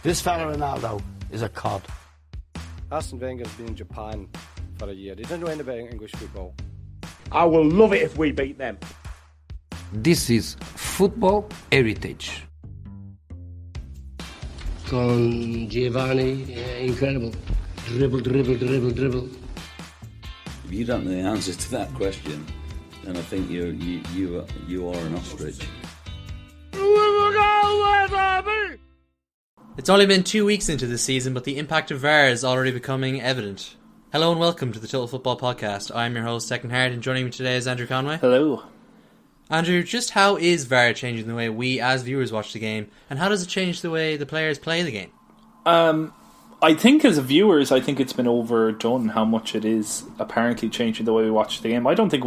This fella Ronaldo is a cod. Arsene Wenger's been in Japan for a year. He doesn't know anything about English football. I will love it if we beat them. This is football heritage. Con Giovanni, incredible. Dribble, dribble, dribble, dribble. If you don't know the answer to that question, then I think you are an ostrich. It's only been 2 weeks into the season, but the impact of VAR is already becoming evident. Hello and welcome to the Total Football Podcast. I'm your host, Declan Harte, and joining me today is Andrew Conway. Hello. Andrew, just how is VAR changing the way we as viewers watch the game, and how does it change the way the players play the game? I think as viewers, I think it's been overdone how much it is apparently changing the way we watch the game. I don't think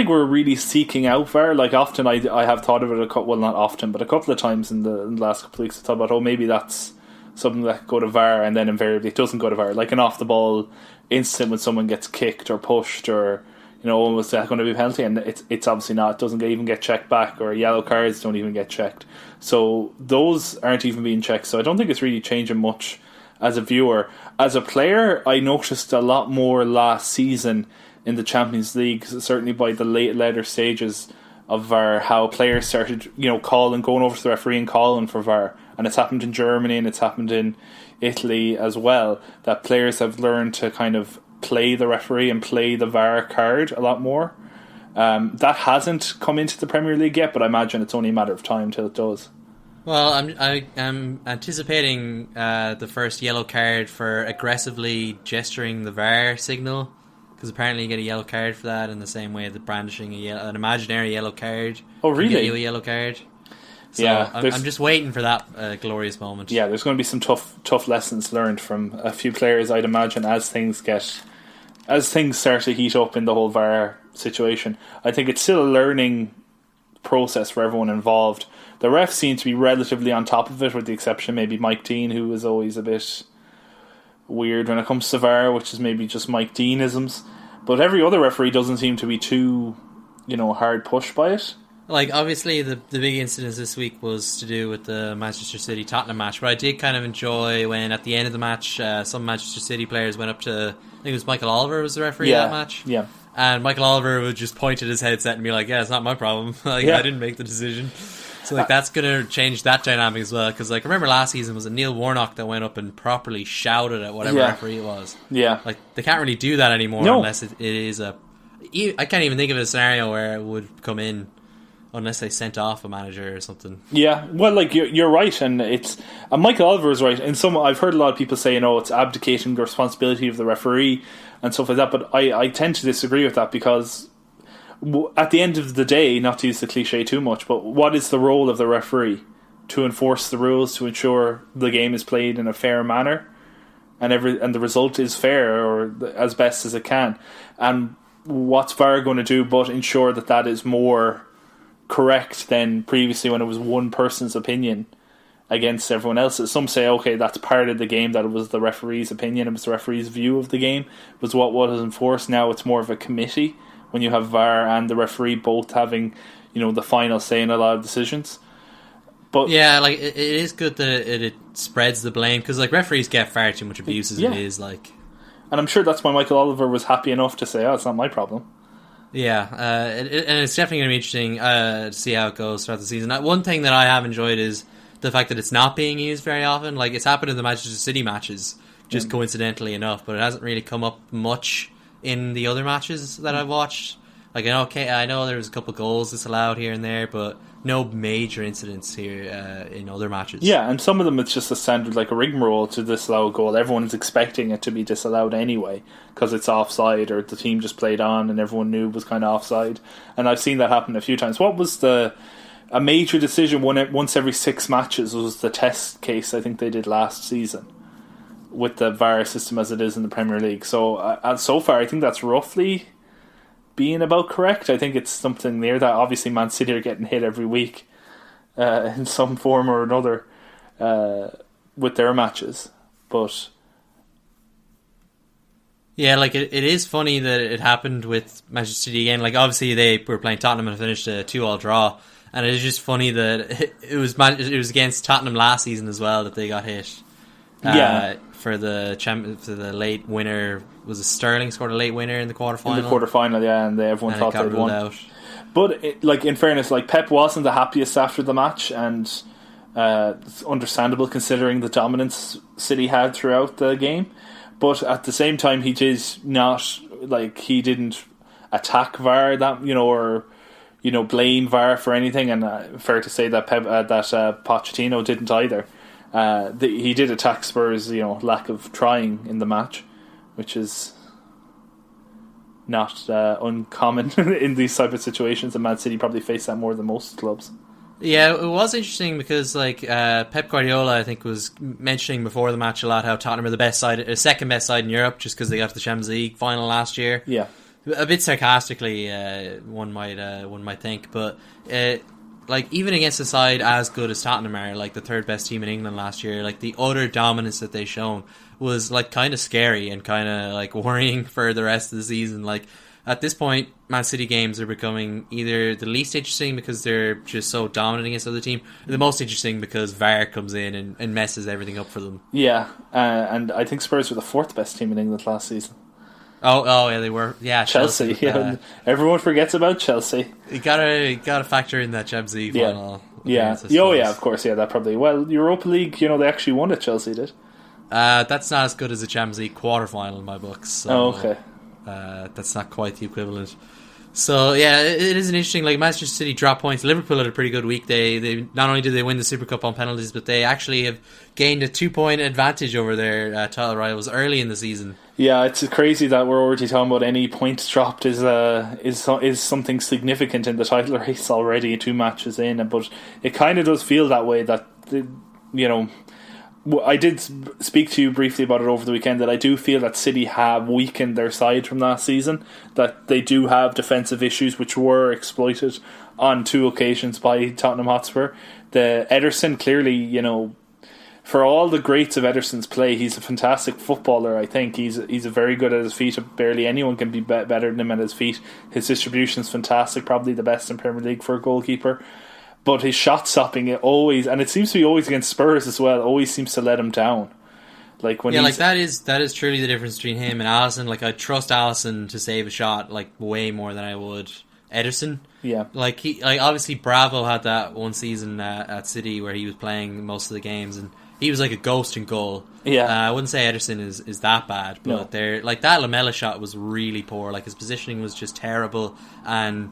we're really seeking out VAR. Like often, I have thought of it a couple of times in the last couple of weeks. I thought about, maybe that's something that could go to VAR, and then invariably it doesn't go to VAR. Like an off the ball incident when someone gets kicked or pushed, or was that going to be a penalty? And it's obviously not. It doesn't even get checked back, or yellow cards don't even get checked. So those aren't even being checked. So I don't think it's really changing much as a viewer. As a player, I noticed a lot more last season in the Champions League, certainly by the later stages of VAR, how players started, going over to the referee and calling for VAR. And it's happened in Germany and it's happened in Italy as well, that players have learned to kind of play the referee and play the VAR card a lot more. That hasn't come into the Premier League yet, but I imagine it's only a matter of time till it does. Well, I'm anticipating the first yellow card for aggressively gesturing the VAR signal, because apparently you get a yellow card for that in the same way that brandishing an imaginary yellow card. Oh, really? Can get you a yellow card. So yeah, I'm just waiting for that glorious moment. Yeah, there's going to be some tough lessons learned from a few players, I'd imagine, as things start to heat up in the whole VAR situation. I think it's still a learning process for everyone involved. The refs seem to be relatively on top of it, with the exception maybe Mike Dean, who is always a bit weird when it comes to VAR, which is maybe just Mike Deanisms. But every other referee doesn't seem to be too, hard pushed by it. Like, obviously, the big incident this week was to do with the Manchester City-Tottenham match, but I did kind of enjoy when, at the end of the match, some Manchester City players went up to, I think it was Michael Oliver was the referee of that match. Yeah. And Michael Oliver would just point at his headset and be like, yeah, it's not my problem. I didn't make the decision. So, that's going to change that dynamic as well. Because, remember last season was it Neil Warnock that went up and properly shouted at whatever referee it was. Yeah. They can't really do that anymore unless it is I can't even think of a scenario where it would come in unless they sent off a manager or something. Yeah, well, you're right, and Michael Oliver is right. And I've heard a lot of people say, it's abdicating the responsibility of the referee and stuff like that. But I tend to disagree with that, because at the end of the day, not to use the cliche too much, but what is the role of the referee? To enforce the rules, to ensure the game is played in a fair manner, and the result is fair, or as best as it can. And what's VAR going to do but ensure that is more correct than previously, when it was one person's opinion against everyone else's? Some say, okay, that's part of the game, that it was the referee's opinion, it was the referee's view of the game, was what was enforced. Now it's more of a committee when you have VAR and the referee both having, the final say in a lot of decisions. But yeah, it is good that it spreads the blame, because referees get far too much abuse as it is. And I'm sure that's why Michael Oliver was happy enough to say, it's not my problem. Yeah, and it's definitely going to be interesting to see how it goes throughout the season. One thing that I have enjoyed is the fact that it's not being used very often. It's happened in the Manchester City matches, just coincidentally enough, but it hasn't really come up much in the other matches that I've watched. I know there was a couple of goals disallowed here and there, but no major incidents here in other matches. Yeah, and some of them it's just a standard, a rigmarole to disallow a goal. Everyone is expecting it to be disallowed anyway, because it's offside, or the team just played on and everyone knew it was kind of offside. And I've seen that happen a few times. What was a major decision once every 6 matches was the test case I think they did last season, with the VAR system as it is in the Premier League. So so far I think that's roughly being about correct. I think it's something near that. Obviously Man City are getting hit every week in some form or another with their matches, but yeah, it is funny that it happened with Manchester City again. Obviously they were playing Tottenham and finished a 2-2 draw, And it's just funny that it was against Tottenham last season as well that they got hit. For the late winner, was it Sterling scored a late winner in the quarterfinal? In the quarterfinfinal, yeah, and everyone thought they'd won. Out. But in fairness, Pep wasn't the happiest after the match, and it's understandable considering the dominance City had throughout the game. But at the same time, he didn't attack VAR or blame VAR for anything, and fair to say that Pochettino didn't either. He did attack Spurs' lack of trying in the match, which is not uncommon in these type of situations, and Man City probably face that more than most clubs. Yeah, it was interesting because Pep Guardiola, I think, was mentioning before the match a lot how Tottenham are the second best side in Europe just because they got to the Champions League final last year. Yeah, a bit sarcastically, one might think, but even against a side as good as Tottenham are, the third best team in England last year, the utter dominance that they shown was kind of scary and kind of worrying for the rest of the season. At this point, Man City games are becoming either the least interesting because they're just so dominant against the other team, or the most interesting because VAR comes in and messes everything up for them. Yeah, and I think Spurs were the fourth best team in England last season. Oh yeah, they were. Yeah, Chelsea. Everyone forgets about Chelsea. You gotta factor in that Champions League final. Yeah. Yeah, of course. Yeah, that probably. Well, Europa League, they actually won it. Chelsea did. That's not as good as the Champions League quarterfinal in my books. So, okay. That's not quite the equivalent. So yeah, it is an interesting. Manchester City drop points. Liverpool had a pretty good week. They not only did they win the Super Cup on penalties, but they actually have gained a 2-point advantage over their title rivals early in the season. Yeah, it's crazy that we're already talking about any points dropped is something significant in the title race already 2 matches in. But it kind of does feel that way. That I did speak to you briefly about it over the weekend, that I do feel that City have weakened their side from last season, that they do have defensive issues which were exploited on 2 occasions by Tottenham Hotspur. The Ederson, clearly, for all the greats of Ederson's play, he's a fantastic footballer. I think he's very good at his feet. Barely anyone can be better than him at his feet. His distribution's fantastic, probably the best in Premier League for a goalkeeper. But his shot stopping, it always, and it seems to be always against Spurs as well, always seems to let him down. That is truly the difference between him and Alisson. I trust Alisson to save a shot way more than I would Ederson. Yeah. Obviously Bravo had that one season at City where he was playing most of the games and he was like a ghost in goal. Yeah. I wouldn't say Ederson is that bad, but that Lamela shot was really poor. His positioning was just terrible, and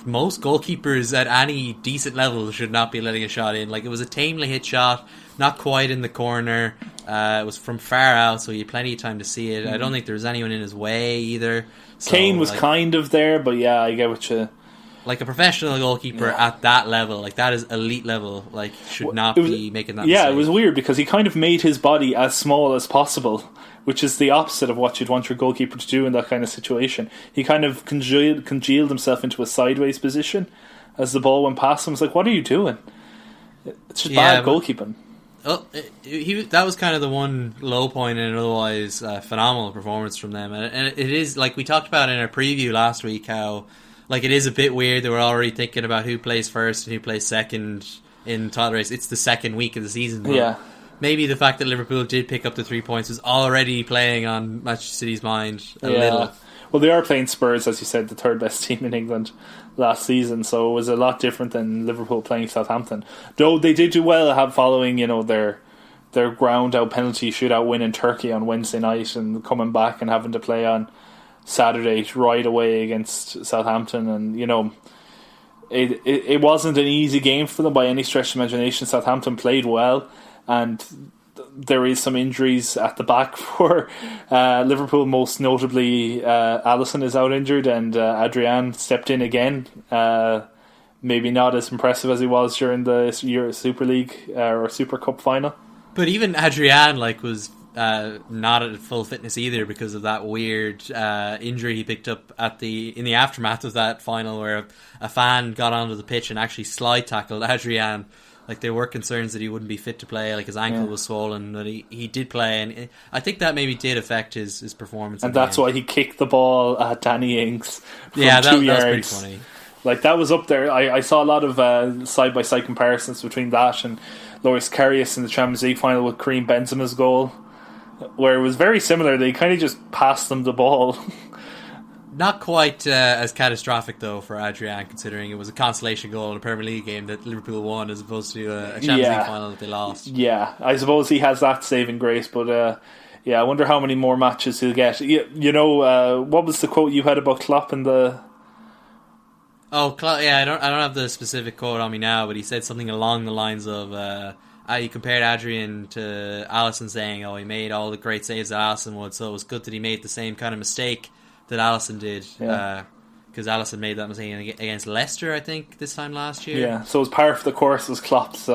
most goalkeepers at any decent level should not be letting a shot in. It was a tamely hit shot, not quite in the corner. It was from far out, so you had plenty of time to see it. I don't think there was anyone in his way either. So, Kane was kind of there, but yeah, I get what you... A professional goalkeeper at that level, that is elite level, should not be making that mistake. It was weird because he kind of made his body as small as possible, which is the opposite of what you'd want your goalkeeper to do in that kind of situation. He kind of congealed himself into a sideways position as the ball went past him. It's what are you doing? It's just bad goalkeeping. That was kind of the one low point in an otherwise phenomenal performance from them. And it is, we talked about in our preview last week, how it is a bit weird that we're already thinking about who plays first and who plays second in the title race. It's the second week of the season. Yeah. Maybe the fact that Liverpool did pick up the 3 points was already playing on Manchester City's mind a little. Well, they are playing Spurs, as you said, the third best team in England last season, so it was a lot different than Liverpool playing Southampton. Though they did do well following their ground out penalty shootout win in Turkey on Wednesday night and coming back and having to play on Saturday right away against Southampton, and it wasn't an easy game for them by any stretch of imagination. Southampton played well, and there is some injuries at the back for Liverpool, most notably Alisson is out injured, and Adrian stepped in again, maybe not as impressive as he was during the Super League or Super Cup final. But even Adrian was not at full fitness either because of that weird injury he picked up in the aftermath of that final, where a fan got onto the pitch and actually slide tackled Adrian. There were concerns that he wouldn't be fit to play, his ankle was swollen, but he did play, and I think that maybe did affect his performance. And that's why he kicked the ball at Danny Ings from 2 yards. That was pretty funny. Like, that was up there. I saw a lot of side-by-side comparisons between that and Loris Karius in the Champions League final with Karim Benzema's goal, where it was very similar. They kind of just passed them the ball. Not quite as catastrophic, though, for Adrian, considering it was a consolation goal in a Premier League game that Liverpool won as opposed to a Champions League final that they lost. Yeah, I suppose he has that saving grace, but I wonder how many more matches he'll get. You know, what was the quote you had about Klopp in the... Oh, I don't have the specific quote on me now, but he said something along the lines of... he compared Adrian to Alisson, saying, he made all the great saves that Alisson would, so it was good that he made the same kind of mistake that Alisson did, because Alisson made that mistake against Leicester, I think, this time last year. Yeah, so it was par for the course was Klopp's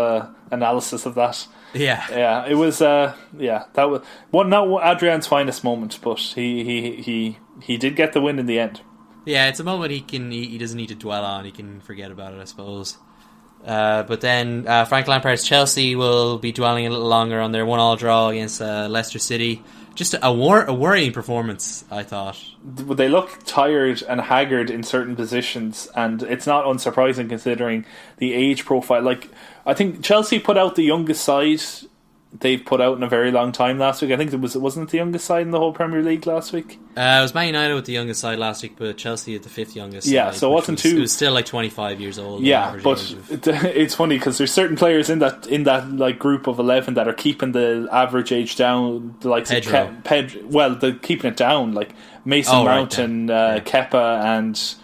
analysis of that. Yeah, it was. That was not Adrian's finest moment, but he did get the win in the end. Yeah, it's a moment he doesn't need to dwell on. He can forget about it, I suppose. But then Frank Lampard's Chelsea will be dwelling a little longer on their 1-1 draw against Leicester City. Just a worrying performance, I thought. They look tired and haggard in certain positions, and it's not unsurprising considering the age profile. Like, I think Chelsea put out the youngest side they've put out in a very long time last week. I think wasn't it the youngest side in the whole Premier League last week? It was Man United with the youngest side last week, but Chelsea had the 5th youngest. Yeah, side, so it wasn't too. It was still like 25 years old. Yeah, but it's funny because there's certain players in that like group of 11 that are keeping the average age down. The likes Pedro. Of they're keeping it down. Like Mason Mount and Kepa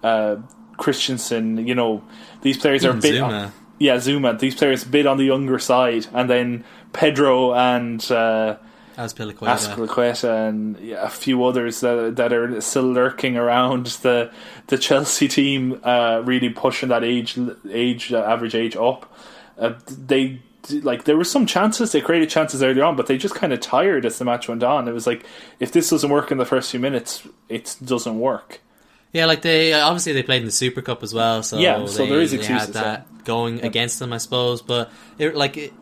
and Christensen. You know, these players are a bit. Zuma. Zuma. These players a bit on the younger side, and then Pedro and Azpilicueta and a few others that are still lurking around the Chelsea team, really pushing that average age up. There were some chances, they created chances earlier on, but they just kind of tired as the match went on. It was like, if this doesn't work in the first few minutes, it doesn't work. Yeah, like they played in the Super Cup as well, so there is excuses. They had that going against them, I suppose. But it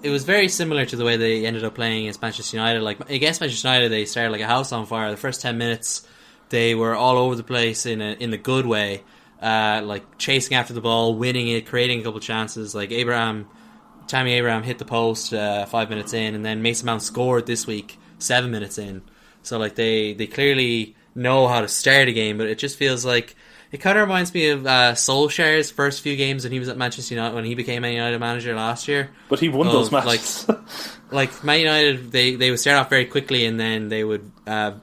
was very similar to the way they ended up playing against Manchester United. Like against Manchester United, they started like a house on fire. The first 10 minutes, they were all over the place in the good way, like chasing after the ball, winning it, creating a couple of chances. Like Tammy Abraham hit the post 5 minutes in, and then Mason Mount scored this week 7 minutes in. So like they clearly know how to start a game, but it just feels like it kind of reminds me of Solskjaer's first few games when he was at Manchester United, when he became Man United manager last year. But he won those matches. like Man United, they would start off very quickly, and then they would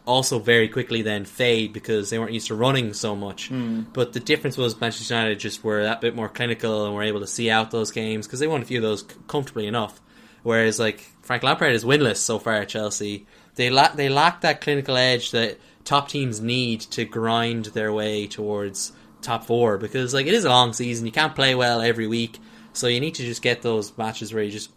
also very quickly then fade because they weren't used to running so much. But the difference was Manchester United just were that bit more clinical and were able to see out those games because they won a few of those comfortably enough. Whereas like Frank Lampard is winless so far at Chelsea. They lack that clinical edge that top teams need to grind their way towards top 4, because like it is a long season, you can't play well every week, so you need to just get those matches where you just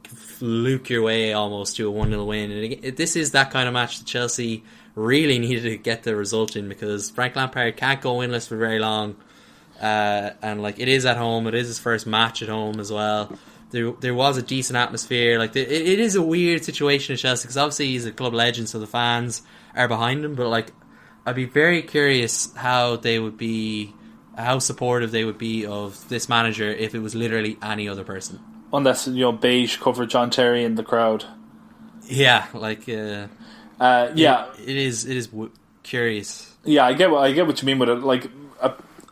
fluke your way almost to a 1-0 win. And this is that kind of match that Chelsea really needed to get the result in, because Frank Lampard can't go winless for very long, and like it is at home, it is his first match at home as well. There was a decent atmosphere. Like it is a weird situation at Chelsea because obviously he's a club legend, so the fans are behind him. But like, I'd be very curious how supportive they would be of this manager if it was literally any other person. Unless beige covered John Terry in the crowd. Yeah, like it is curious. Yeah, I get what you mean with it. Like,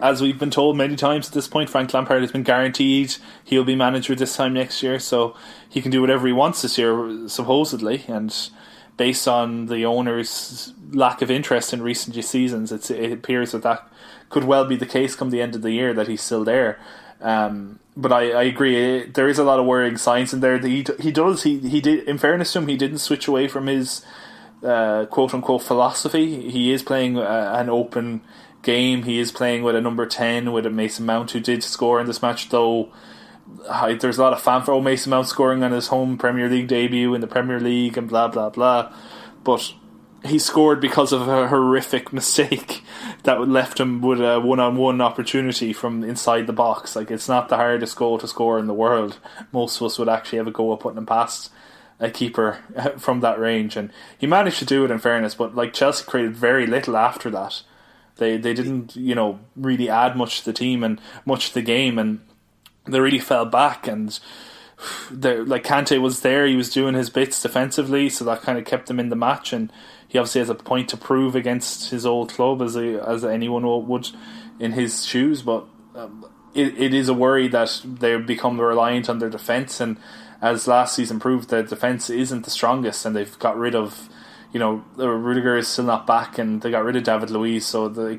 as we've been told many times at this point, Frank Lampard has been guaranteed he'll be manager this time next year, so he can do whatever he wants this year, supposedly. And based on the owner's lack of interest in recent seasons, it appears that could well be the case come the end of the year, that he's still there. But I agree, there is a lot of worrying signs in there. He did. In fairness to him, he didn't switch away from his quote unquote philosophy. He is playing an open game. He is playing with a number 10 with a Mason Mount, who did score in this match, though there's a lot of fanfare. Mason Mount scoring on his home Premier League debut in the Premier League and blah blah blah, but he scored because of a horrific mistake that left him with a one-on-one opportunity from inside the box. Like, it's not the hardest goal to score in the world. Most of us would actually have a go at putting him past a keeper from that range, and he managed to do it in fairness, but like Chelsea created very little after that. They didn't, really add much to the team and much to the game, and they really fell back. And Kante was there, he was doing his bits defensively, so that kind of kept him in the match, and he obviously has a point to prove against his old club as anyone would in his shoes. But it is a worry that they become reliant on their defence, and as last season proved, their defence isn't the strongest, and they've got rid of, Rudiger is still not back, and they got rid of David Luiz, so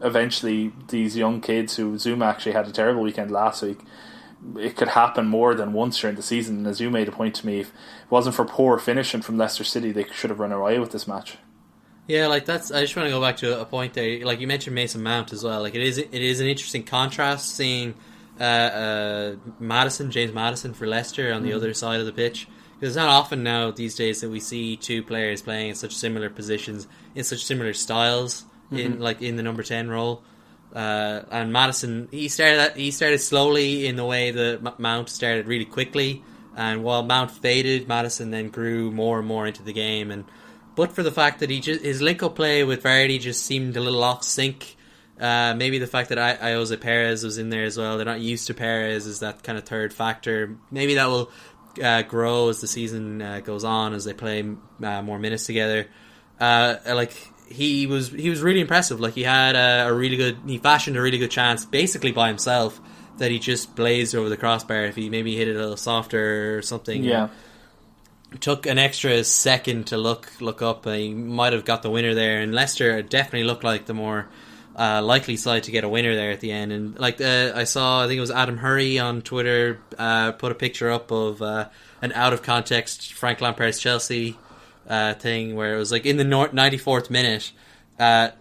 eventually these young kids who Zuma actually had a terrible weekend last week, it could happen more than once during the season. And as you made a point to me, if it wasn't for poor finishing from Leicester City, they should have run away with this match. Yeah, I just want to go back to a point there. Like you mentioned Mason Mount as well. Like it is an interesting contrast seeing James Maddison for Leicester on the other side of the pitch. Because it's not often now these days that we see two players playing in such similar positions, in such similar styles, in the number 10 role. And Maddison, he started slowly in the way that Mount started really quickly, and while Mount faded, Maddison then grew more and more into the game. But for the fact that his link-up play with Vardy just seemed a little off sync. Maybe the fact that Jose Perez was in there as well. They're not used to Perez as that kind of third factor. Maybe that will grow as the season goes on, as they play more minutes together. He was really impressive. Like he had he fashioned a really good chance basically by himself, that he just blazed over the crossbar. If he maybe hit it a little softer or something, it took an extra second to look up, and he might have got the winner there. And Leicester definitely looked like the more likely side to get a winner there at the end. And I think it was Adam Hurrey on Twitter put a picture up of an out of context Frank Lampard's Chelsea thing, where it was like in the 94th minute,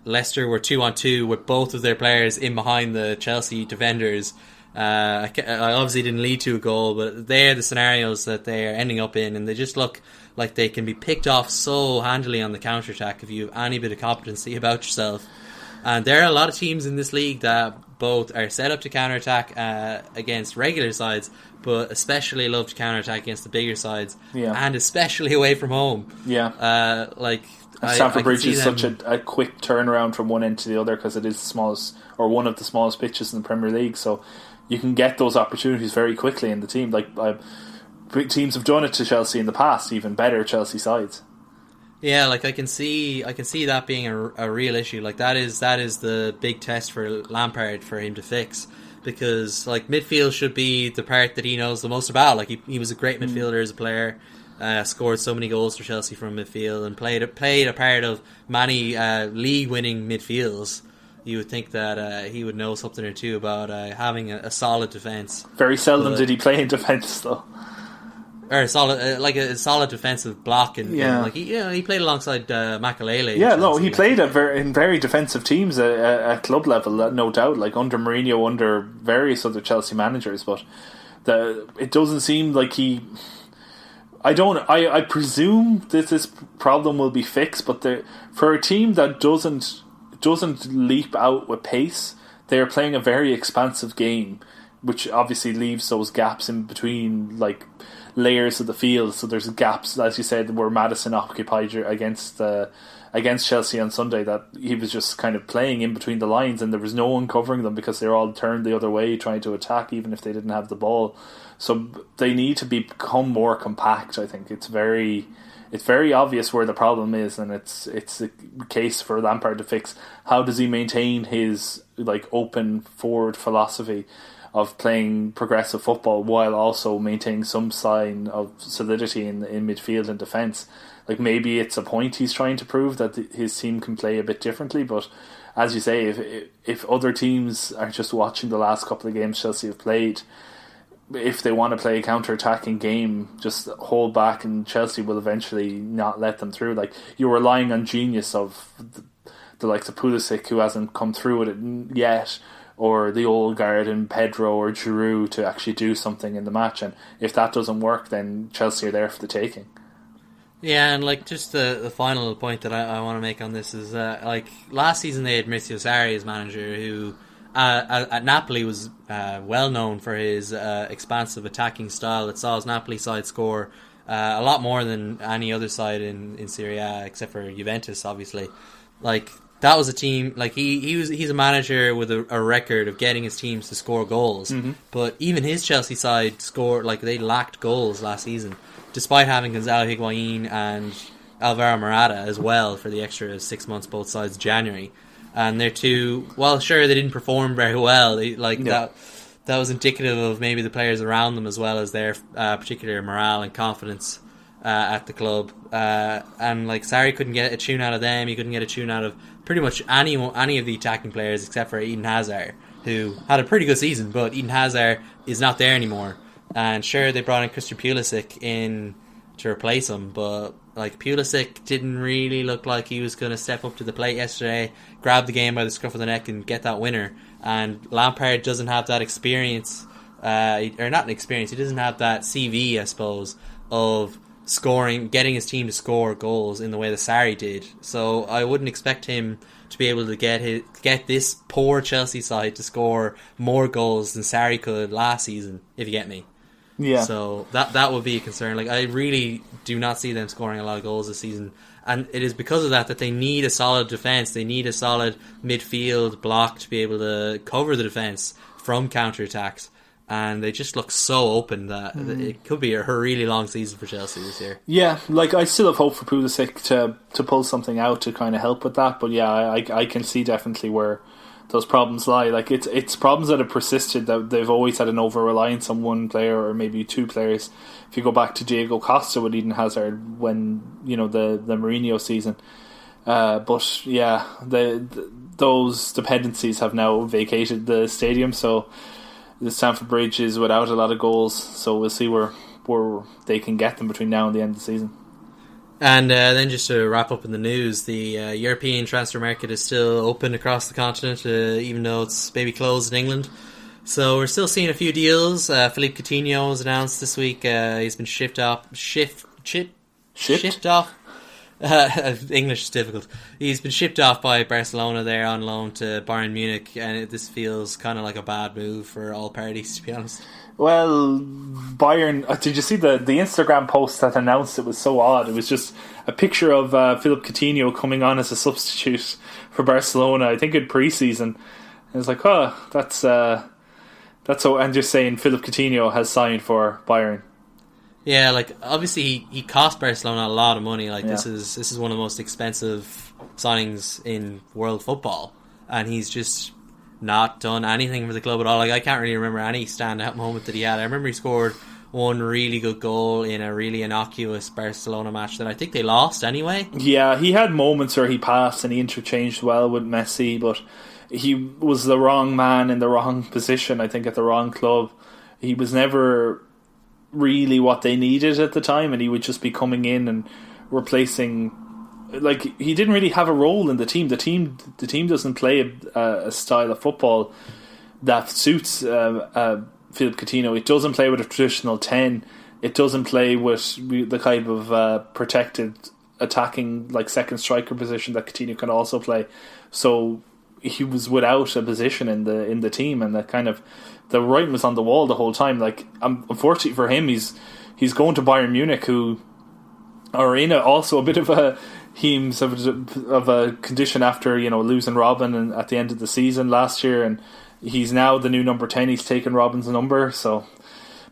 Leicester were 2-on-2 with both of their players in behind the Chelsea defenders. I obviously didn't lead to a goal, but they're the scenarios that they are ending up in, and they just look like they can be picked off so handily on the counter-attack if you have any bit of competency about yourself. And there are a lot of teams in this league that both are set up to counter-attack against regular sides, but especially love to counter-attack against the bigger sides, and especially away from home. Stamford Bridge is such a quick turnaround from one end to the other, because it is the smallest, or one of the smallest pitches in the Premier League, so you can get those opportunities very quickly in the team. Teams have done it to Chelsea in the past, even better Chelsea sides. Yeah, I can see that being a real issue. That is the big test for Lampard, for him to fix, because midfield should be the part that he knows the most about. He was a great midfielder as a player, scored so many goals for Chelsea from midfield, and played a part of many league-winning midfields. You would think that he would know something or two about having a solid defence. Very seldom did he play in defence, though. Or a solid defensive block, and he played alongside Makelele. Yeah, no, he played in very defensive teams at club level, no doubt. Under Mourinho, under various other Chelsea managers, but it doesn't seem like he. I presume that this problem will be fixed, but for a team that doesn't leap out with pace, they are playing a very expansive game, which obviously leaves those gaps in between layers of the field. So there's gaps, as you said, where Maddison occupied against Chelsea on Sunday, that he was just kind of playing in between the lines, and there was no one covering them because they're all turned the other way trying to attack, even if they didn't have the ball. So they need to become more compact. I think it's very obvious where the problem is, and it's a case for Lampard to fix. How does he maintain his open forward philosophy of playing progressive football while also maintaining some sign of solidity in midfield and defence? Maybe it's a point he's trying to prove, that his team can play a bit differently, but as you say, if other teams are just watching the last couple of games Chelsea have played, if they want to play a counter-attacking game, just hold back, and Chelsea will eventually not let them through. You're relying on genius of the likes of Pulisic, who hasn't come through with it yet, or the old guard in Pedro or Giroud to actually do something in the match. And if that doesn't work, then Chelsea are there for the taking. Yeah, and just the final point that I want to make on this is last season they had Maurizio Sarri as manager, who at Napoli was well known for his expansive attacking style that saw his Napoli side score a lot more than any other side in Serie A, except for Juventus, obviously. that was a team, like he's a manager with a record of getting his teams to score goals. But even his Chelsea side scored, like they lacked goals last season, despite having Gonzalo Higuain and Alvaro Morata as well for the extra 6 months both sides of January. And they're two, well, sure, they didn't perform very well. That was indicative of maybe the players around them as well as their particular morale and confidence at the club. And like Sarri couldn't get a tune out of them. He couldn't get a tune out of pretty much any of the attacking players except for Eden Hazard, who had a pretty good season, but Eden Hazard is not there anymore. And sure, they brought in Christian Pulisic in to replace him, but like Pulisic didn't really look like he was going to step up to the plate yesterday, grab the game by the scruff of the neck and get that winner. And Lampard doesn't have that experience, or not an experience, he doesn't have that CV, I suppose, of scoring, getting his team to score goals in the way that Sarri did. So I wouldn't expect him to be able to get this poor Chelsea side to score more goals than Sarri could last season, if you get me. Yeah. So that would be a concern. Like I really do not see them scoring a lot of goals this season, and it is because of that they need a solid defence. They need a solid midfield block to be able to cover the defence from counter-attacks, and they just look so open that it could be a really long season for Chelsea this year. Yeah, like I still have hope for Pulisic to pull something out to kind of help with that, but yeah, I can see definitely where those problems lie. Like it's problems that have persisted, that they've always had an over-reliance on one player or maybe two players. If you go back to Diego Costa with Eden Hazard when, the Mourinho season. But yeah, those dependencies have now vacated the stadium, so the Stamford Bridge is without a lot of goals, so we'll see where they can get them between now and the end of the season. And then just to wrap up in the news, the European transfer market is still open across the continent, even though it's maybe closed in England. So we're still seeing a few deals. Philippe Coutinho was announced this week. He's been shipped off. English is difficult. He's been shipped off by Barcelona there on loan to Bayern Munich, and this feels kind of like a bad move for all parties, to be honest. Well, Bayern, did you see the Instagram post that announced it? Was so odd. It was just a picture of Philippe Coutinho coming on as a substitute for Barcelona, I think in pre-season. And it's like, that's so, and just saying Philippe Coutinho has signed for Bayern. Yeah, like obviously he cost Barcelona a lot of money. Like this is one of the most expensive signings in world football, and he's just not done anything for the club at all. Like I can't really remember any standout moment that he had. I remember he scored one really good goal in a really innocuous Barcelona match that I think they lost anyway. Yeah, he had moments where he passed and he interchanged well with Messi, but he was the wrong man in the wrong position, I think, at the wrong club. He was never really what they needed at the time, and he would just be coming in and replacing. Like, he didn't really have a role in the team. The team doesn't play a style of football that suits Philippe Coutinho. It doesn't play with a traditional 10. It doesn't play with the kind of protected attacking, like, second striker position that Coutinho can also play. So he was without a position in the team, and that kind of the writing was on the wall the whole time. Like, unfortunately for him, he's going to Bayern Munich, who are in also a bit of a heames of a condition after losing Robin and at the end of the season last year, and he's now the new number 10. He's taken Robin's number,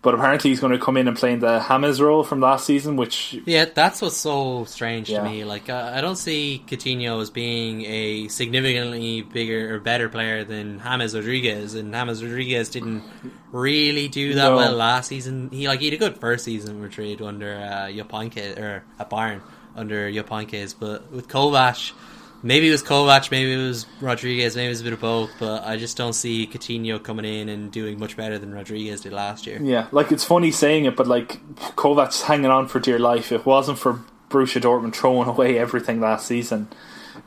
but apparently he's going to come in and play in the James role from last season, which... Yeah, that's what's so strange to me. Like, I don't see Coutinho as being a significantly bigger or better player than James Rodriguez, and James Rodriguez didn't really do that well last season. He had a good first season with Madrid under Jupp Heynckes, or at Bayern under Jupp Heynckes, but with Kovac... Maybe it was Kovac, maybe it was Rodriguez, maybe it was a bit of both, but I just don't see Coutinho coming in and doing much better than Rodriguez did last year. Yeah, like, it's funny saying it, but like, Kovac's hanging on for dear life. If it wasn't for Borussia Dortmund throwing away everything last season,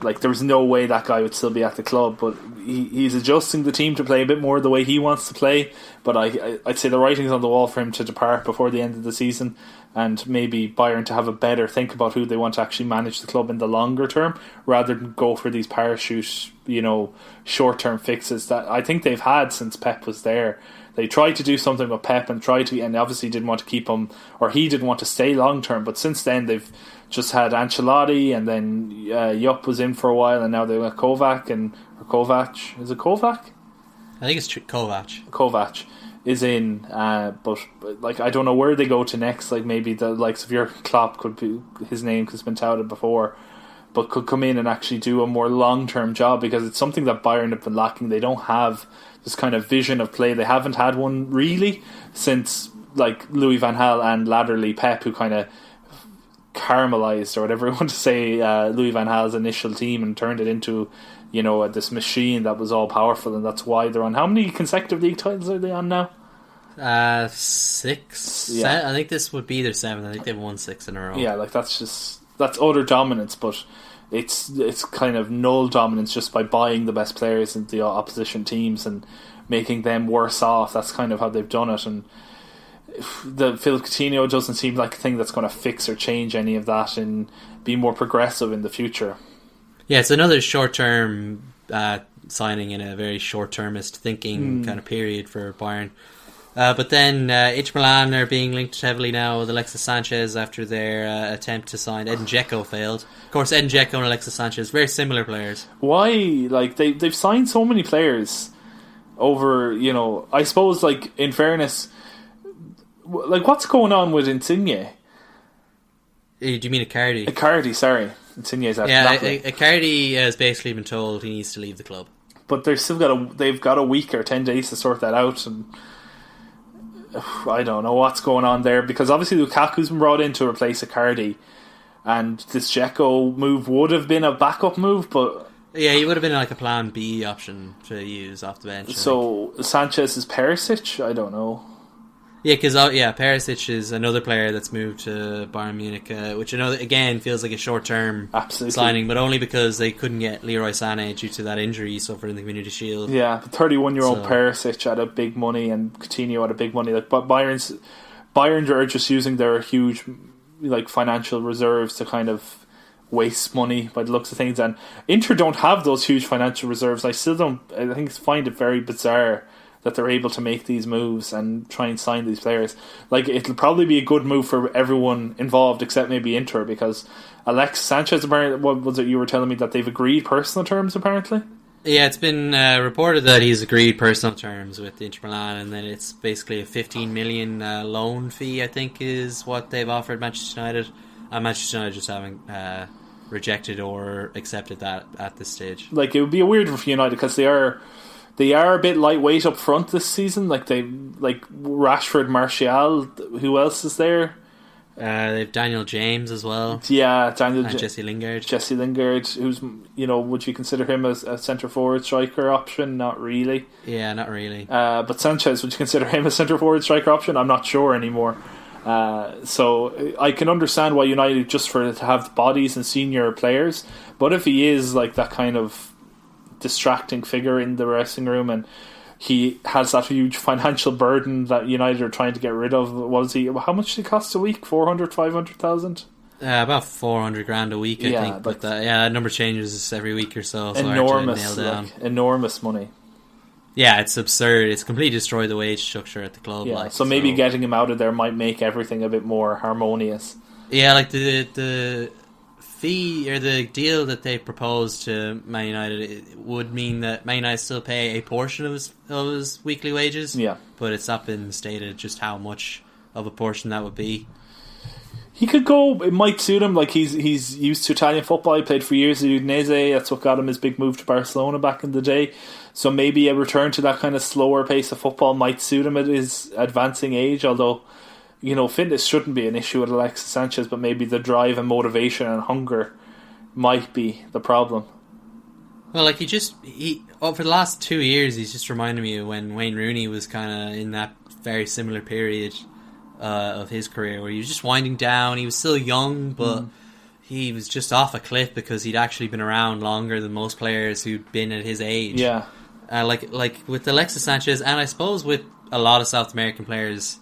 like, there was no way that guy would still be at the club. But he's adjusting the team to play a bit more the way he wants to play. But I'd say the writing's on the wall for him to depart before the end of the season, and maybe Bayern to have a better think about who they want to actually manage the club in the longer term, rather than go for these parachute, short-term fixes that I think they've had since Pep was there. They tried to do something with Pep and obviously didn't want to keep him, or he didn't want to stay long term. But since then, they've just had Ancelotti, and then Jupp was in for a while, and now they've got Kovac or Kovac. Is it Kovac? I think it's Kovac. Kovac is in, but like I don't know where they go to next. Like maybe the likes of Jurgen Klopp could be his name, because it's been touted before, but could come in and actually do a more long term job, because it's something that Bayern have been lacking. They don't have this kind of vision of play. They haven't had one really since like Louis van Gaal and latterly Pep, who kind of caramelized, or whatever you want to say, Louis van Gaal's initial team and turned it into, you know, this machine that was all powerful, and that's why they're on. How many consecutive league titles are they on now? 6. Yeah. I think this would be their 7th. I think they've won 6 in a row. Yeah, like that's utter dominance, but it's kind of null dominance just by buying the best players in the opposition teams and making them worse off. That's kind of how they've done it, and the Philippe Coutinho doesn't seem like a thing that's going to fix or change any of that and be more progressive in the future. Yeah, it's another short-term signing in a very short-termist thinking kind of period for Bayern. But then Inter Milan are being linked heavily now with Alexis Sanchez after their attempt to sign Edin Dzeko failed. Of course, Edin Dzeko and Alexis Sanchez, very similar players. Why? Like they've signed so many players over, you know, I suppose, like, in fairness, like, what's going on with Insigne? Do you mean Icardi? Icardi, sorry. Insigne's at Napoli. Icardi has basically been told he needs to leave the club. But they've got a week or 10 days to sort that out, and I don't know what's going on there, because obviously Lukaku's been brought in to replace Icardi, and this Dzeko move would have been a backup move, but yeah, he would have been like a plan B option to use off the bench. So Sanchez is Perisic? I don't know. Yeah, because Perisic is another player that's moved to Bayern Munich, which I know again feels like a short-term signing, but only because they couldn't get Leroy Sané due to that injury he suffered in the Community Shield. Yeah, but 31-year-old Perisic had a big money, and Coutinho had a big money. Like, but Bayern are just using their huge, like, financial reserves to kind of waste money by the looks of things, and Inter don't have those huge financial reserves. I find it very bizarre that they're able to make these moves and try and sign these players. Like, it'll probably be a good move for everyone involved except maybe Inter, because Alexis Sanchez, apparently, what was it you were telling me, that they've agreed personal terms apparently? Yeah, it's been reported that he's agreed personal terms with Inter Milan, and then it's basically a 15 million loan fee, I think, is what they've offered Manchester United. And Manchester United just haven't rejected or accepted that at this stage. Like, it would be a weird one for United, because they are a bit lightweight up front this season. Like Rashford, Martial. Who else is there? They've Daniel James as well. Yeah, Jesse Lingard. Jesse Lingard, who's, you know, would you consider him as a centre forward striker option? Not really. Yeah, not really. But Sanchez, would you consider him a centre forward striker option? I'm not sure anymore. So I can understand why United, just to have the bodies and senior players, but if he is like that kind of distracting figure in the dressing room, and he has that huge financial burden that United are trying to get rid of. How much did he cost a week? 400, 500,000? About 400 grand a week, I think. But that number changes every week or so. Enormous, hard to nail down. Like, enormous money. Yeah, it's absurd. It's completely destroyed the wage structure at the club. Yeah, so maybe getting him out of there might make everything a bit more harmonious. Yeah, like the fee or the deal that they proposed to Man United would mean that Man United still pay a portion of his weekly wages. Yeah, but it's not been stated just how much of a portion that would be. He could go. It might suit him. Like, he's used to Italian football. He played for years at Udinese. That's what got him his big move to Barcelona back in the day. So maybe a return to that kind of slower pace of football might suit him at his advancing age. Although, you know, fitness shouldn't be an issue with Alexis Sanchez, but maybe the drive and motivation and hunger might be the problem. Well, like, for the last 2 years, he's just reminded me of when Wayne Rooney was kind of in that very similar period of his career, where he was just winding down. He was still young, but he was just off a cliff because he'd actually been around longer than most players who'd been at his age. Yeah, like with Alexis Sanchez, and I suppose with a lot of South American players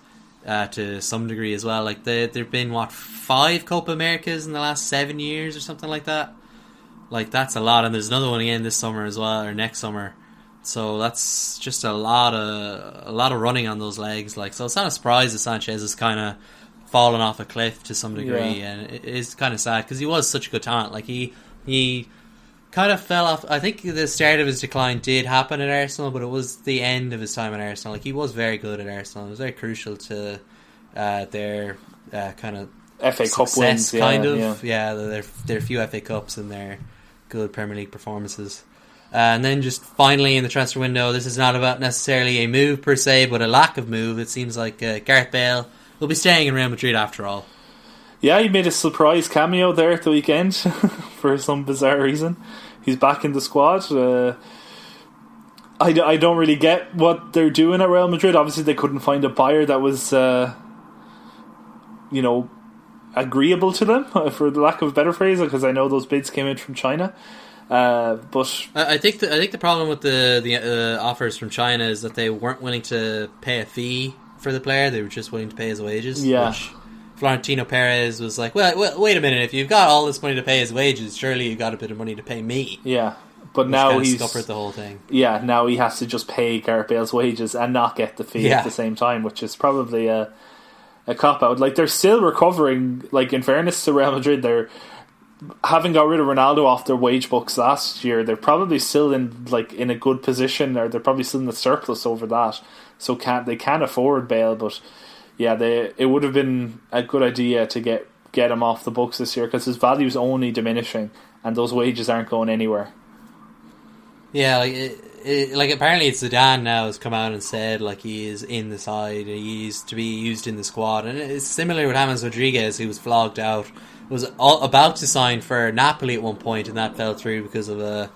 to some degree as well. Like, there've been 5 Copa Americas in the last 7 years or something like that. Like, that's a lot, and there's another one again this summer as well, or next summer. So that's just a lot of running on those legs. Like, so it's not a surprise that Sanchez has kind of fallen off a cliff to some degree, and it is kind of sad because he was such a good talent. Like he kind of fell off. I think the start of his decline did happen at Arsenal, but it was the end of his time at Arsenal. Like, he was very good at Arsenal. It was very crucial to their kind of FA Cup wins, their few FA Cups and their good Premier League performances. And then just finally in the transfer window, this is not about necessarily a move per se, but a lack of move. It seems like Gareth Bale will be staying in Real Madrid after all. Yeah, he made a surprise cameo there at the weekend for some bizarre reason. He's back in the squad. I don't really get what they're doing at Real Madrid. Obviously, they couldn't find a buyer that was, agreeable to them, for the lack of a better phrase, because I know those bids came in from China. But I think the problem with the offers from China is that they weren't willing to pay a fee for the player. They were just willing to pay his wages. Yeah. Which Florentino Perez was like, well, wait a minute. If you've got all this money to pay his wages, surely you've got a bit of money to pay me. Yeah, but now he's scuppered the whole thing. Yeah, now he has to just pay Gareth Bale's wages and not get the fee at the same time, which is probably a cop out. Like, they're still recovering. Like, in fairness to Real Madrid, they're having got rid of Ronaldo off their wage books last year. They're probably still in a good position, or they're probably still in the surplus over that. So they can afford Bale, but yeah, it would have been a good idea to get him off the books this year, because his value's only diminishing and those wages aren't going anywhere. Yeah, like apparently it's Zidane now has come out and said like he is in the side, he's to be used in the squad, and it's similar with James Rodriguez, who was flogged out, was about to sign for Napoli at one point, and that fell through because of a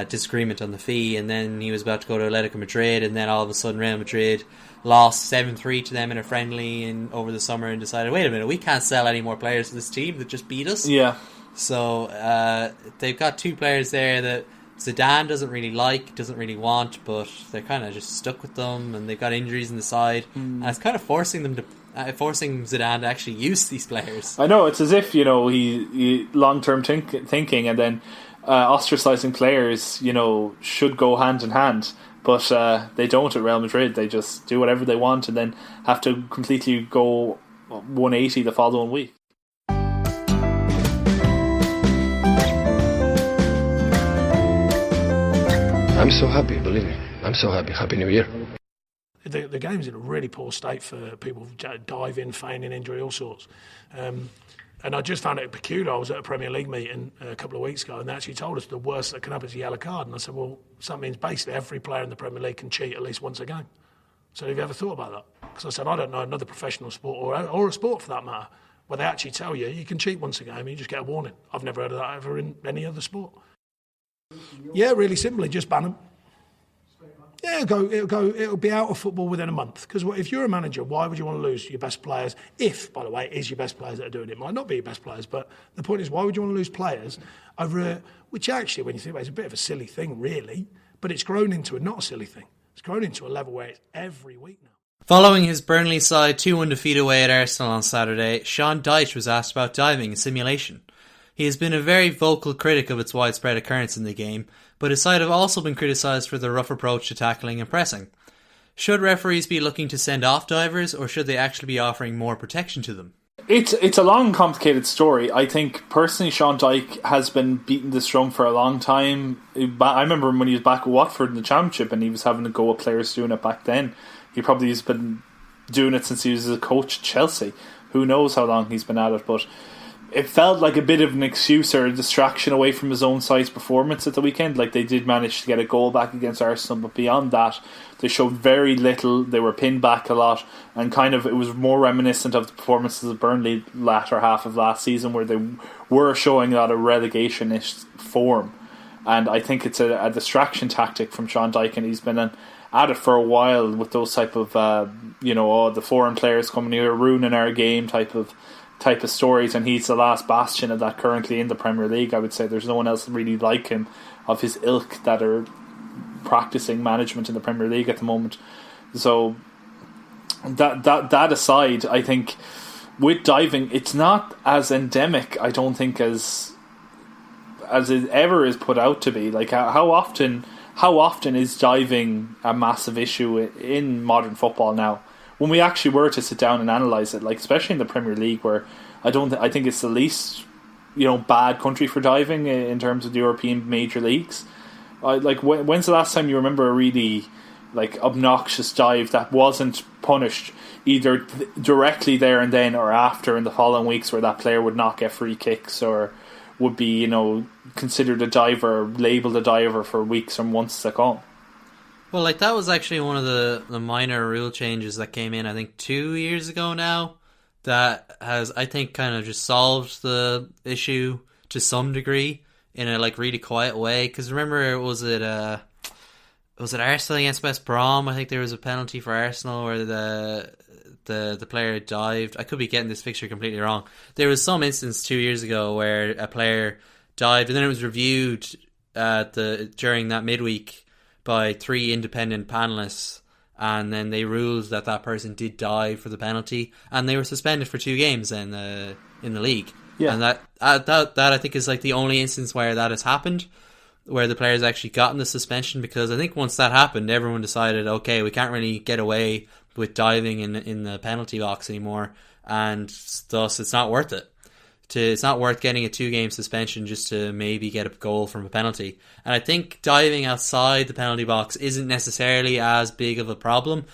disagreement on the fee, and then he was about to go to Atletico Madrid, and then all of a sudden Real Madrid lost 7-3 to them in a friendly over the summer and decided, wait a minute, we can't sell any more players to this team that just beat us. Yeah. So they've got two players there that Zidane doesn't really want, but they're kind of just stuck with them, and they've got injuries in the side, and it's kind of forcing Zidane to actually use these players. I know, it's as if, he long-term thinking, and then ostracising players, should go hand in hand, but they don't at Real Madrid. They just do whatever they want and then have to completely go 180 the following week. I'm so happy, believe me. I'm so happy. Happy New Year. The game's in a really poor state for people diving, feigning injury, all sorts. And I just found it peculiar. I was at a Premier League meeting a couple of weeks ago, and they actually told us the worst that can happen is a yellow card. And I said, well, so that means basically every player in the Premier League can cheat at least once a game. So have you ever thought about that? Because I said, I don't know another professional sport, or a sport for that matter, where they actually tell you can cheat once a game and you just get a warning. I've never heard of that ever in any other sport. Yeah, really simply, just ban them. Yeah, it'll be out of football within a month. Because if you're a manager, why would you want to lose your best players? If, by the way, it is your best players that are doing it. It might not be your best players, but the point is, why would you want to lose players over which actually, when you think about it, is a bit of a silly thing, really. But it's grown into not a silly thing. It's grown into a level where it's every week now. Following his Burnley side 2-1 defeat away at Arsenal on Saturday, Sean Dyche was asked about diving and simulation. He has been a very vocal critic of its widespread occurrence in the game, but his side have also been criticised for the rough approach to tackling and pressing. Should referees be looking to send off divers, or should they actually be offering more protection to them? It's a long, complicated story. I think, personally, Sean Dyche has been beating this drum for a long time. I remember when he was back at Watford in the Championship and he was having a go at players doing it back then. He probably has been doing it since he was a coach at Chelsea. Who knows how long he's been at it, but it felt like a bit of an excuse or a distraction away from his own side's performance at the weekend. Like, they did manage to get a goal back against Arsenal, but beyond that, they showed very little. They were pinned back a lot, and it was more reminiscent of the performances of Burnley latter half of last season, where they were showing a lot of relegation-ish form. And I think it's a distraction tactic from Sean Dyche, and he's been at it for a while with those type of the foreign players coming here ruining our game type of stories, and he's the last bastion of that currently in the Premier League. I would say there's no one else really like him of his ilk that are practicing management in the Premier League at the moment. So that aside, I think with diving, it's not as endemic, I don't think, as it ever is put out to be. Like, how often how often is diving a massive issue in modern football now? When we actually were to sit down and analyse it, like especially in the Premier League, where I think it's the least bad country for diving in terms of the European major leagues. When's the last time you remember a really obnoxious dive that wasn't punished either directly there and then or after in the following weeks, where that player would not get free kicks or would be considered a diver, labelled a diver for weeks or months to come? Well, that was actually one of the minor rule changes that came in, I think 2 years ago now, that has, I think, kind of just solved the issue to some degree in a really quiet way. Because remember, was it Arsenal against West Brom? I think there was a penalty for Arsenal where the player dived. I could be getting this picture completely wrong. There was some instance 2 years ago where a player dived, and then it was reviewed during that midweek by 3 independent panelists, and then they ruled that person did dive for the penalty, and they were suspended for 2 games in the league. Yeah. And that I think is the only instance where that has happened, where the player's actually gotten the suspension, because I think once that happened, everyone decided, okay, we can't really get away with diving in the penalty box anymore, and thus it's not worth it. It's not worth getting a 2-game suspension just to maybe get a goal from a penalty. And I think diving outside the penalty box isn't necessarily as big of a problem.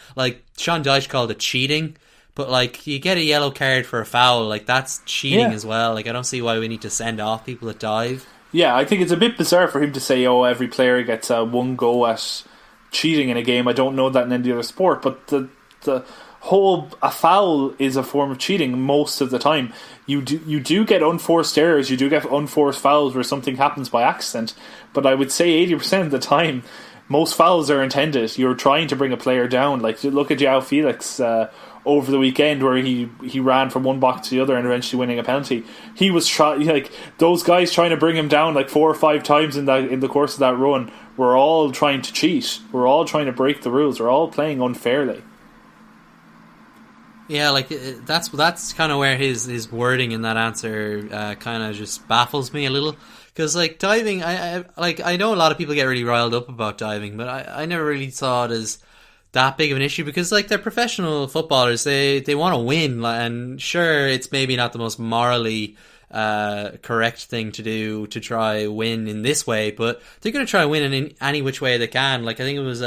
Sean Dyche called it cheating, but you get a yellow card for a foul, that's cheating as well. I don't see why we need to send off people that dive. Yeah, I think it's a bit bizarre for him to say, every player gets one go at cheating in a game. I don't know that in any other sport, but the whole, a foul is a form of cheating most of the time. You do get unforced errors, you do get unforced fouls where something happens by accident, but I would say 80% of the time most fouls are intended. You're trying to bring a player down. Look at João Felix over the weekend, where he ran from one box to the other and eventually winning a penalty. He was those guys trying to bring him down 4 or 5 times in the course of that run. We're all trying to cheat. We're all trying to break the rules. We're all playing unfairly. Yeah, that's kind of where his wording in that answer kind of just baffles me a little, because diving, I know a lot of people get really riled up about diving, but I never really saw it as that big of an issue, because they're professional footballers, they want to win, and sure, it's maybe not the most morally correct thing to do to try win in this way, but they're going to try win in any which way they can. I think it was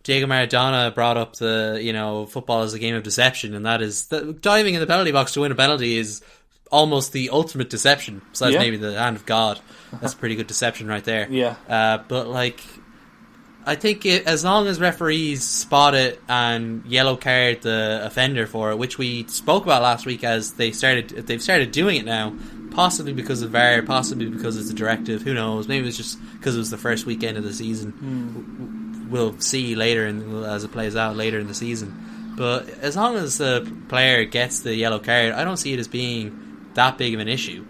Diego Maradona brought up football as a game of deception, and that is diving in the penalty box to win a penalty is almost the ultimate deception, besides maybe the hand of God. That's a pretty good deception right there. Yeah. But I think as long as referees spot it and yellow card the offender for it, which we spoke about last week, as they've started doing it now, possibly because of VAR, possibly because it's a directive, who knows, maybe it's just because it was the first weekend of the season. We'll see later as it plays out later in the season. But as long as the player gets the yellow card, I don't see it as being that big of an issue.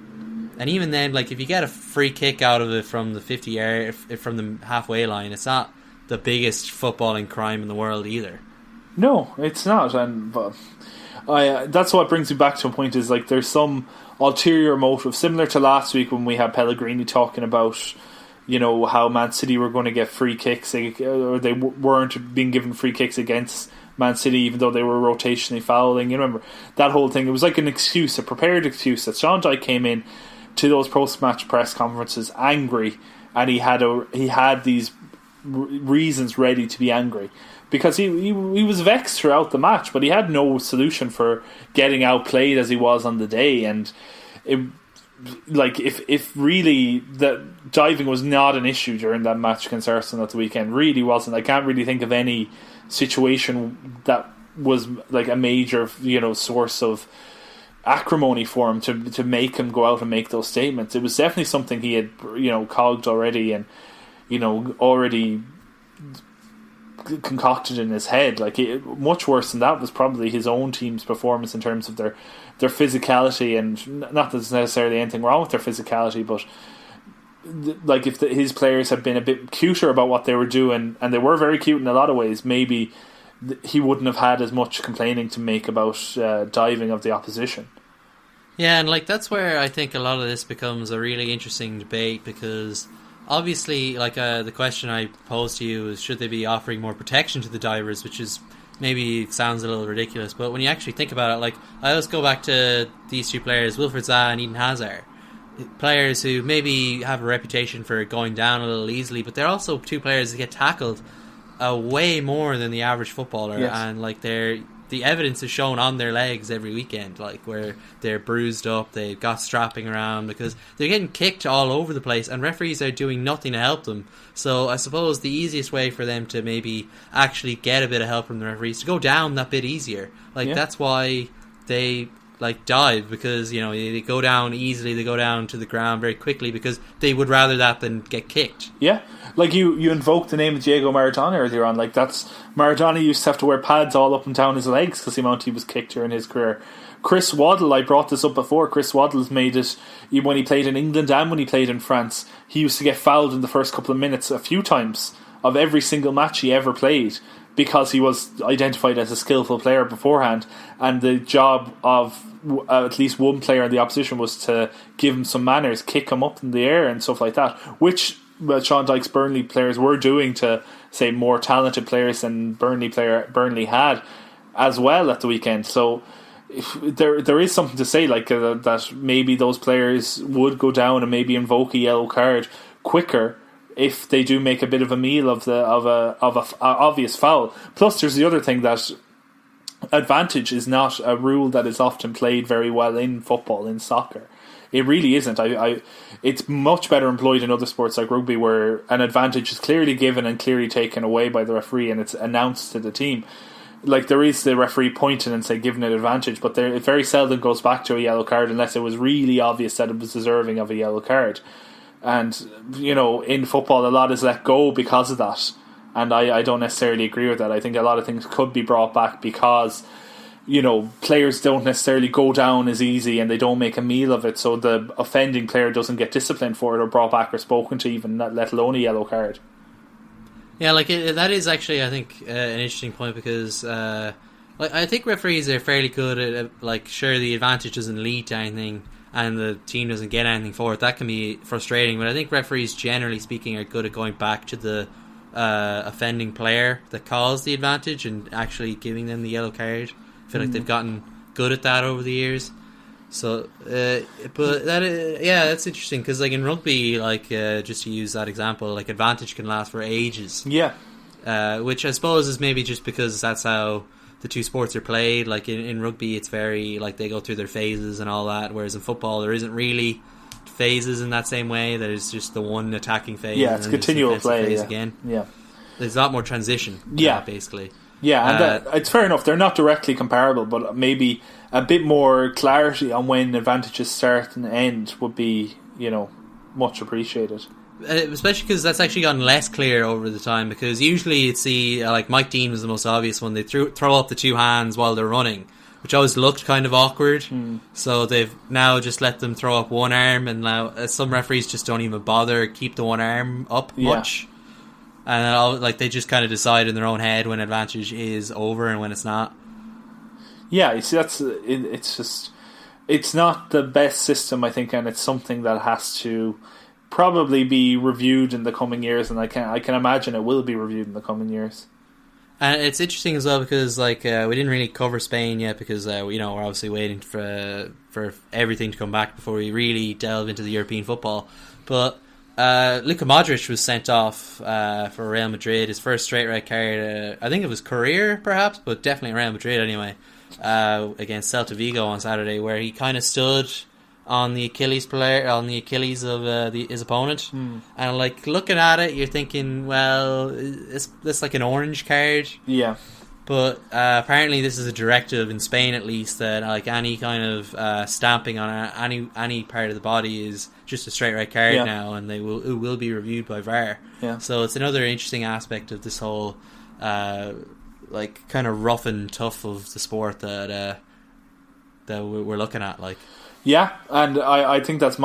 And even then, if you get a free kick out of it from the 50-yard, from the halfway line, it's not the biggest footballing crime in the world either. No, it's not. But that's what brings me back to a point, is there's some ulterior motive, similar to last week when we had Pellegrini talking about how Man City were going to get free kicks, or they weren't being given free kicks against Man City, even though they were rotationally fouling. You remember that whole thing? It was an excuse, a prepared excuse, that Sean Dyche came in to those post-match press conferences angry, and he had these reasons ready to be angry, because he was vexed throughout the match, but he had no solution for getting outplayed as he was on the day. And if really that diving was not an issue during that match against Arsenal at the weekend, really wasn't. I can't really think of any situation that was a major source of acrimony for him to make him go out and make those statements. It was definitely something he had cogged already, and already concocted in his head. Much worse than that was probably his own team's performance in terms of their physicality, and not that there's necessarily anything wrong with their physicality, but if his players had been a bit cuter about what they were doing, and they were very cute in a lot of ways, maybe he wouldn't have had as much complaining to make about diving of the opposition. Yeah, and that's where I think a lot of this becomes a really interesting debate, because obviously, like the question I posed to you is, should they be offering more protection to the divers, which is maybe sounds a little ridiculous, but when you actually think about it, like I always go back to these two players, Wilfried Zaha and Eden Hazard, players who maybe have a reputation for going down a little easily, but they're also two players that get tackled way more than the average footballer, and like the evidence is shown on their legs every weekend, like where they're bruised up, they've got strapping around because they're getting kicked all over the place and referees are doing nothing to help them. So I suppose the easiest way for them to maybe actually get a bit of help from the referees to go down that bit easier. Like that's why they like dive, because you know they go down easily, they go down to the ground very quickly because they would rather that than get kicked. Like you invoked the name of Diego Maradona earlier on. Like Maradona used to have to wear pads all up and down his legs because the amount he was kicked during his career. Chris Waddle, I brought this up before. Chris Waddle's made it when he played in England and when he played in France. He used to get fouled in the first couple of minutes a few times of every single match he ever played because he was identified as a skillful player beforehand, and the job of at least one player in the opposition was to give him some manners, kick him up in the air and stuff like that, which Sean Dyche's Burnley players were doing to, say, more talented players than Burnley had as well at the weekend. So there is something to say, like that maybe those players would go down and maybe invoke a yellow card quicker if they do make a bit of a meal of a obvious foul. Plus, there's the other thing that advantage is not a rule that is often played very well in football, in soccer. It really isn't. It's much better employed in other sports like rugby, where an advantage is clearly given and clearly taken away by the referee, and it's announced to the team. Like there is the referee pointing and say giving an advantage, but it very seldom goes back to a yellow card unless it was really obvious that it was deserving of a yellow card. And you know, in football, a lot is let go because of that, and I don't necessarily agree with that. I think a lot of things could be brought back because, you know, players don't necessarily go down as easy and they don't make a meal of it, so the offending player doesn't get disciplined for it or brought back or spoken to, even let alone a yellow card. Yeah, like that is actually, I think, an interesting point because like I think referees are fairly good at like, sure, the advantage doesn't lead to anything and the team doesn't get anything for it. That can be frustrating, but I think referees, generally speaking, are good at going back to the offending player that caused the advantage and actually giving them the yellow card. I feel like they've gotten good at that over the years. So, but that's interesting because, like in rugby, like just to use that example, like advantage can last for ages. Yeah. Which I suppose is maybe just because that's how the two sports are played. Like in rugby, it's very like they go through their phases and all that, whereas in football there isn't really phases in that same way. There's just the one attacking phase. Yeah, it's continual play. Phase yeah. Again. Yeah. There's a lot more transition. Basically. Yeah, and it's fair enough. They're not directly comparable, but maybe a bit more clarity on when advantages start and end would be, you know, much appreciated. Especially because that's actually gotten less clear over the time, because usually you'd see, like Mike Dean was the most obvious one, they throw up the two hands while they're running, which always looked kind of awkward. So they've now just let them throw up one arm, and now some referees just don't even bother keep the one arm up much. And like they just kind of decide in their own head when advantage is over and when it's not. Yeah, you see, it's not the best system, I think, and it's something that has to probably be reviewed in the coming years, and I can imagine it will be reviewed in the coming years. And it's interesting as well because like we didn't really cover Spain yet because we're obviously waiting for everything to come back before we really delve into the European football. But Luka Modric was sent off for Real Madrid, his first straight red card, I think it was career perhaps, but definitely Real Madrid anyway, against Celta Vigo on Saturday, where he kind of stood on the Achilles of his opponent, and like looking at it, you're thinking, well, is this like an orange card? Yeah. But apparently this is a directive in Spain, at least, that like any kind of stamping on any part of the body is just a straight red card now, and it will be reviewed by VAR. Yeah. So it's another interesting aspect of this whole like kind of rough and tough of the sport that we're looking at. Like, yeah, and I think that's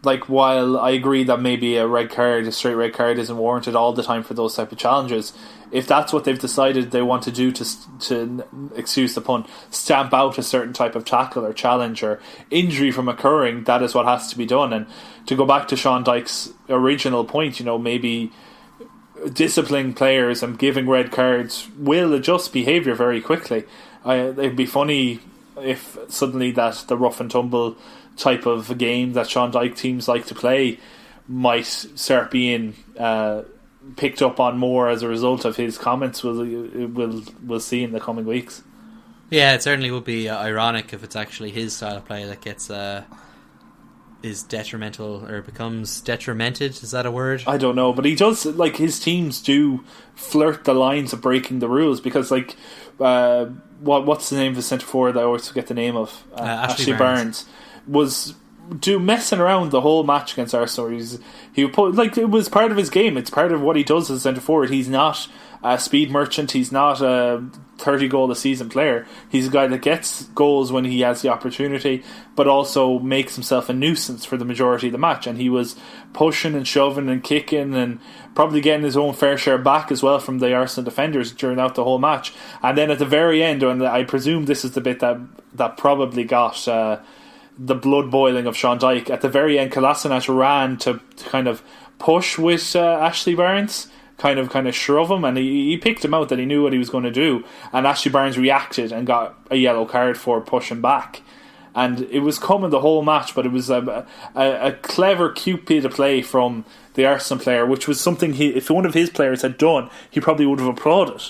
like, while I agree that maybe a straight red card isn't warranted all the time for those type of challenges, if that's what they've decided they want to do to excuse the pun, stamp out a certain type of tackle or challenge or injury from occurring, that is what has to be done. And to go back to Sean Dyche's original point, maybe disciplining players and giving red cards will adjust behaviour very quickly. It'd be funny if suddenly that the rough and tumble type of game that Sean Dyche teams like to play might start being picked up on more as a result of his comments. We'll see in the coming weeks. Yeah, it certainly would be ironic if it's actually his style of play that gets is detrimental or becomes detrimented. Is that a word? I don't know, but he does, like, his teams do flirt the lines of breaking the rules, because like what's the name of the centre forward that I always forget the name of? Ashley Barnes was messing around the whole match against Arsenal. He would put, like, it was part of his game. It's part of what he does as a centre forward. He's not a speed merchant. He's not a 30 goal a season player. He's a guy that gets goals when he has the opportunity, but also makes himself a nuisance for the majority of the match. And he was pushing and shoving and kicking and probably getting his own fair share back as well from the Arsenal defenders during out the whole match. And then at the very end, and I presume this is the bit that probably got the blood boiling of Sean Dyche, at the very end, Kolasinac ran to kind of push with Ashley Barnes, kind of shove him, and he picked him out that he knew what he was going to do, and Ashley Barnes reacted and got a yellow card for pushing back. And it was coming the whole match, but it was a clever, cute bit of play from the Arsenal player, which was something if one of his players had done, he probably would have applauded.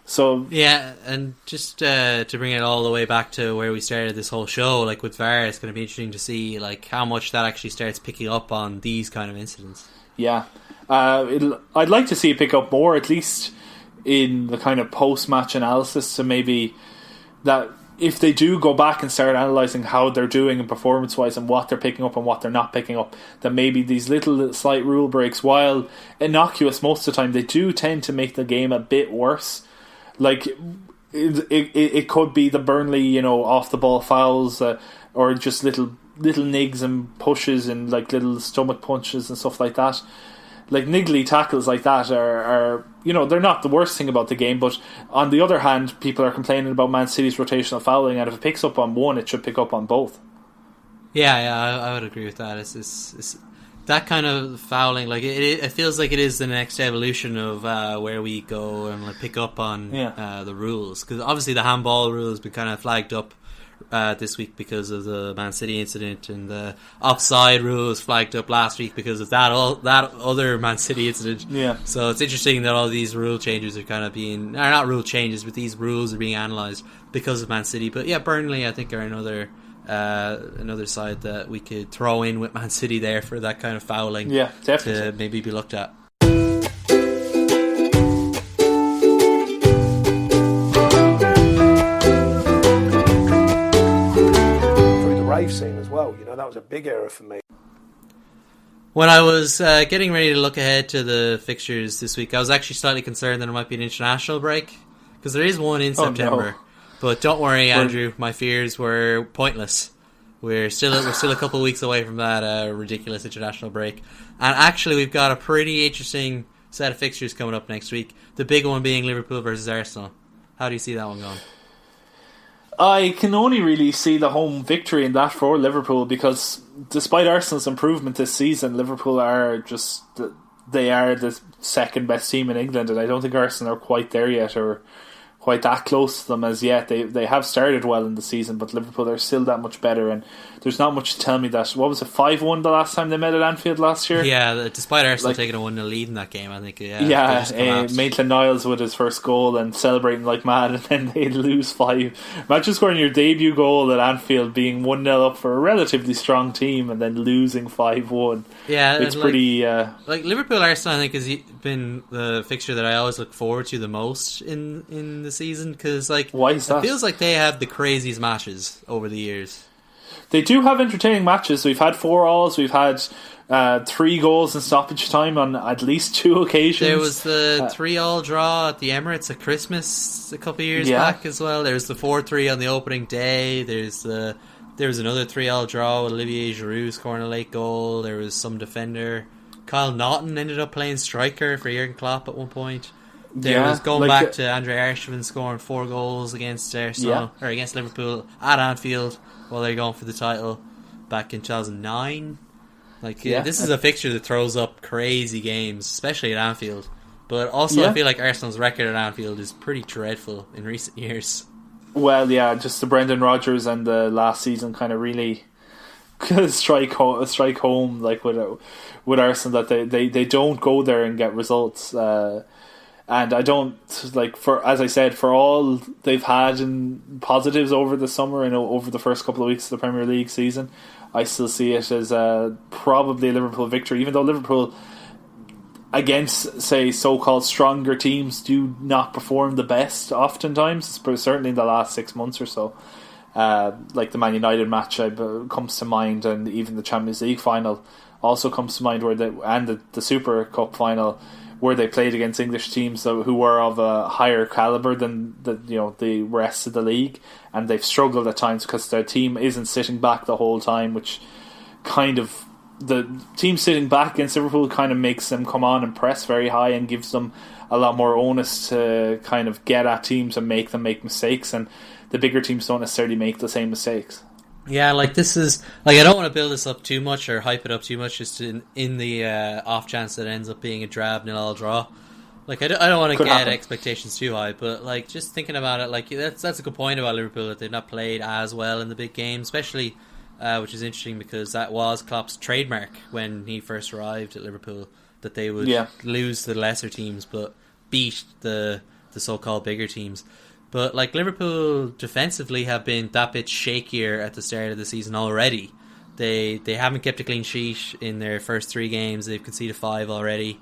So yeah, and just to bring it all the way back to where we started this whole show, like with VAR, it's going to be interesting to see like how much that actually starts picking up on these kind of incidents. Yeah, I'd like to see it pick up more, at least in the kind of post-match analysis. So maybe that if they do go back and start analysing how they're doing in performance-wise and what they're picking up and what they're not picking up, that maybe these little slight rule breaks, while innocuous most of the time, they do tend to make the game a bit worse. Like, it could be the Burnley, off the ball fouls, or just little nigs and pushes and like little stomach punches and stuff like that. Like niggly tackles like that are they're not the worst thing about the game. But on the other hand, people are complaining about Man City's rotational fouling, and if it picks up on one, it should pick up on both. Yeah, I would agree with that. It's that kind of fouling, like it feels like it is the next evolution of where we go and like pick up on the rules, because obviously the handball rule has been kind of flagged up this week because of the Man City incident, and the offside rule was flagged up last week because of that other Man City incident. Yeah. So it's interesting that all these rule changes are kind of being, or not rule changes, but these rules are being analysed because of Man City. But yeah, Burnley I think are another side that we could throw in with Man City there for that kind of fouling. Yeah, definitely. To maybe be looked at. Through the rave scene as well, that was a big era for me. When I was getting ready to look ahead to the fixtures this week, I was actually slightly concerned that it might be an international break, because there is one in September. No. But don't worry, Andrew, my fears were pointless. We're still a couple of weeks away from that ridiculous international break. And actually, we've got a pretty interesting set of fixtures coming up next week. The big one being Liverpool versus Arsenal. How do you see that one going? I can only really see the home victory in that for Liverpool, because despite Arsenal's improvement this season, Liverpool are they are the second best team in England, and I don't think Arsenal are quite there yet, or quite that close to them as yet. They have started well in the season, but Liverpool are still that much better, and there's not much to tell me that. What was it, 5-1 the last time they met at Anfield last year? Yeah, despite Arsenal taking a 1-0 lead in that game, I think. Maitland-Niles with his first goal and celebrating like mad, and then they lose 5. Imagine scoring your debut goal at Anfield, being 1-0 up for a relatively strong team, and then losing 5-1. Yeah, it's pretty. Like Liverpool-Arsenal, I think, has been the fixture that I always look forward to the most in the season, because why is that? It feels like they have the craziest matches over the years. They do have entertaining matches. We've had 4-alls, we've had 3 goals in stoppage time on at least 2 occasions. There was the 3-all draw at the Emirates at Christmas a couple of years back as well. There's the 4-3 on the opening day. There's the There was another 3-3 draw with Olivier Giroud scoring a late goal. There was some defender. Kyle Naughton ended up playing striker for Jurgen Klopp at one point. There was going back to Andre Arshavin scoring 4 goals against Arsenal, or against Liverpool at Anfield while they're going for the title back in 2009. This is a fixture that throws up crazy games, especially at Anfield. But also I feel like Arsenal's record at Anfield is pretty dreadful in recent years. Well, just the Brendan Rodgers and the last season kind of really strike home with Arsenal, that they don't go there and get results. And I don't, as I said, for all they've had in positives over the summer and over the first couple of weeks of the Premier League season, I still see it as probably a Liverpool victory, even though Liverpool, against, say, so-called stronger teams, do not perform the best oftentimes, certainly in the last 6 months or so. Like the Man United match comes to mind, and even the Champions League final also comes to mind, and the Super Cup final, where they played against English teams who were of a higher calibre than the rest of the league, and they've struggled at times because their team isn't sitting back the whole time, which kind of, the team sitting back against Liverpool kind of makes them come on and press very high and gives them a lot more onus to kind of get at teams and make them make mistakes, and the bigger teams don't necessarily make the same mistakes. Yeah, this is, I don't want to build this up too much or hype it up too much, just in the off chance that it ends up being a drab 0-0 draw. I don't want to get expectations too high, but just thinking about it, that's a good point about Liverpool, that they've not played as well in the big game, especially, which is interesting because that was Klopp's trademark when he first arrived at Liverpool, that they would lose to the lesser teams but beat the so-called bigger teams. But Liverpool defensively have been that bit shakier at the start of the season already. They haven't kept a clean sheet in their first 3 games. They've conceded 5 already.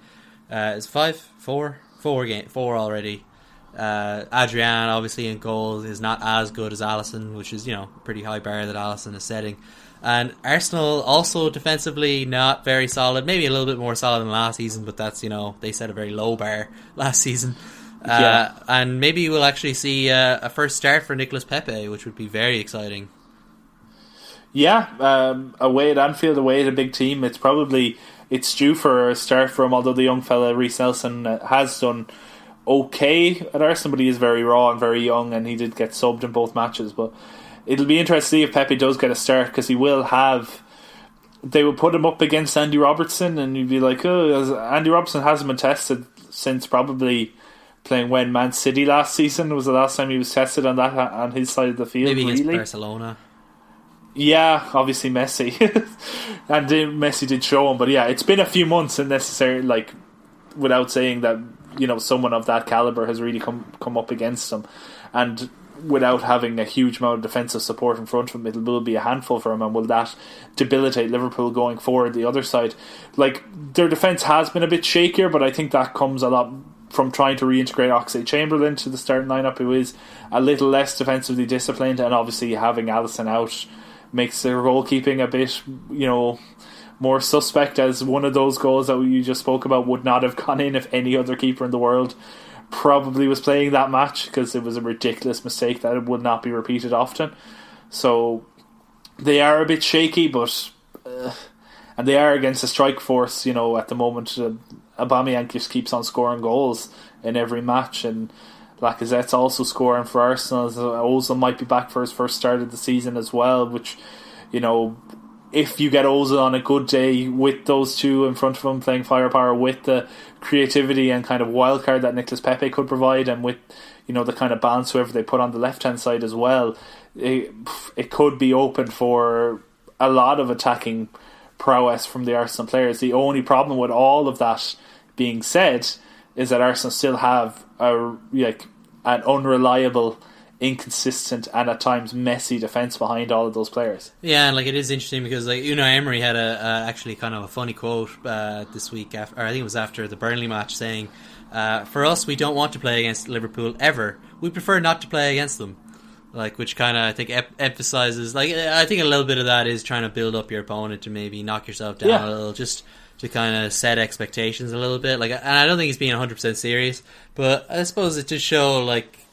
It's 5? 4? 4 already. Adrian, obviously in goal, is not as good as Alisson, which is a pretty high bar that Alisson is setting. And Arsenal also defensively not very solid. Maybe a little bit more solid than last season, but that's they set a very low bar last season. And maybe we'll actually see a first start for Nicolas Pepe, which would be very exciting. Away at Anfield, away at a big team, it's due for a start for him, although the young fella Reece Nelson has done okay at Arsenal, but he is very raw and very young, and he did get subbed in both matches. But it'll be interesting to see if Pepe does get a start, because they will put him up against Andy Robertson, and you'd be like, Andy Robertson hasn't been tested since probably playing when Man City last season was the last time he was tested on his side of the field. Maybe against Barcelona. Yeah, obviously Messi, and Messi did show him. But it's been a few months, and necessarily without saying that someone of that caliber has really come up against him, and without having a huge amount of defensive support in front of him, it will be a handful for him. And will that debilitate Liverpool going forward the other side? Their defence has been a bit shakier, but I think that comes a lot from trying to reintegrate Oxlade-Chamberlain to the starting lineup, who is a little less defensively disciplined, and obviously having Alisson out makes their goalkeeping a bit, more suspect, as one of those goals that you just spoke about would not have gone in if any other keeper in the world probably was playing that match, because it was a ridiculous mistake that it would not be repeated often. So they are a bit shaky, but and they are against a strike force, at the moment. Aubameyang just keeps on scoring goals in every match, and Lacazette's also scoring for Arsenal. Ozil might be back for his first start of the season as well, which, if you get Ozil on a good day with those two in front of him playing firepower, with the creativity and kind of wild card that Nicolas Pepe could provide, and with the kind of balance whoever they put on the left hand side as well, it could be open for a lot of attacking prowess from the Arsenal players. The only problem with all of that being said is that Arsenal still have an unreliable, inconsistent, and at times messy defence behind all of those players. Yeah, and it is interesting because Unai Emery had actually kind of a funny quote this week, I think it was after the Burnley match, saying, "For us, we don't want to play against Liverpool ever. We prefer not to play against them." Which kind of, I think, emphasises, I think a little bit of that is trying to build up your opponent to maybe knock yourself down a little, just to kind of set expectations a little bit. And I don't think he's being 100% serious, but I suppose it does show,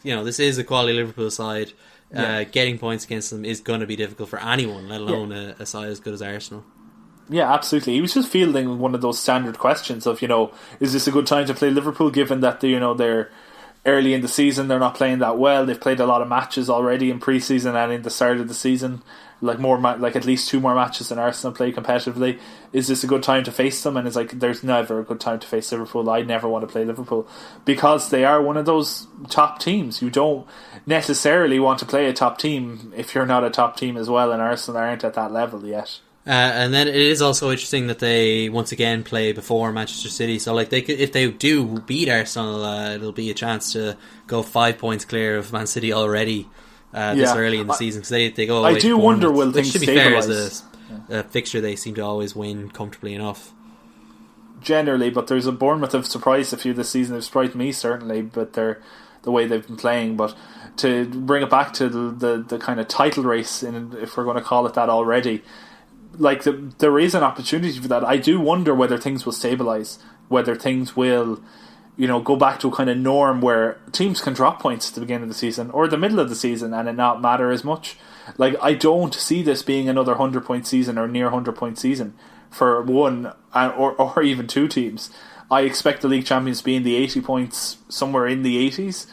this is a quality Liverpool side. getting points against them is going to be difficult for anyone, let alone a side as good as Arsenal. Yeah, absolutely. He was just fielding one of those standard questions of, is this a good time to play Liverpool, given that they're early in the season, they're not playing that well. They've played a lot of matches already in pre-season and in the start of the season, like at least 2 more matches than Arsenal play competitively. Is this a good time to face them? And it's like, there's never a good time to face Liverpool. I never want to play Liverpool because they are one of those top teams. You don't necessarily want to play a top team if you're not a top team as well, and Arsenal aren't at that level yet. And then it is also interesting that they once again play before Manchester City. So if they do beat Arsenal, it'll be a chance to go 5 points clear of Man City already this early in the season. Because they go away. I do wonder, will things should be stabilise? fair as a fixture they seem to always win comfortably enough. Generally, but there's a Bournemouth have surprised a few this season. They've surprised me certainly, but the way they've been playing. But to bring it back to the kind of title race, if we're going to call it that already. There is an opportunity for that. I do wonder whether things will stabilise, whether things will, go back to a kind of norm where teams can drop points at the beginning of the season or the middle of the season and it not matter as much. I don't see this being another 100-point season or near 100-point season for one or even 2 teams. I expect the league champions to be in the 80 points, somewhere in the 80s.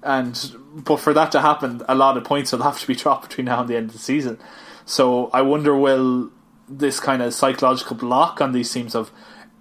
But for that to happen, a lot of points will have to be dropped between now and the end of the season. So I wonder, will this kind of psychological block on these teams of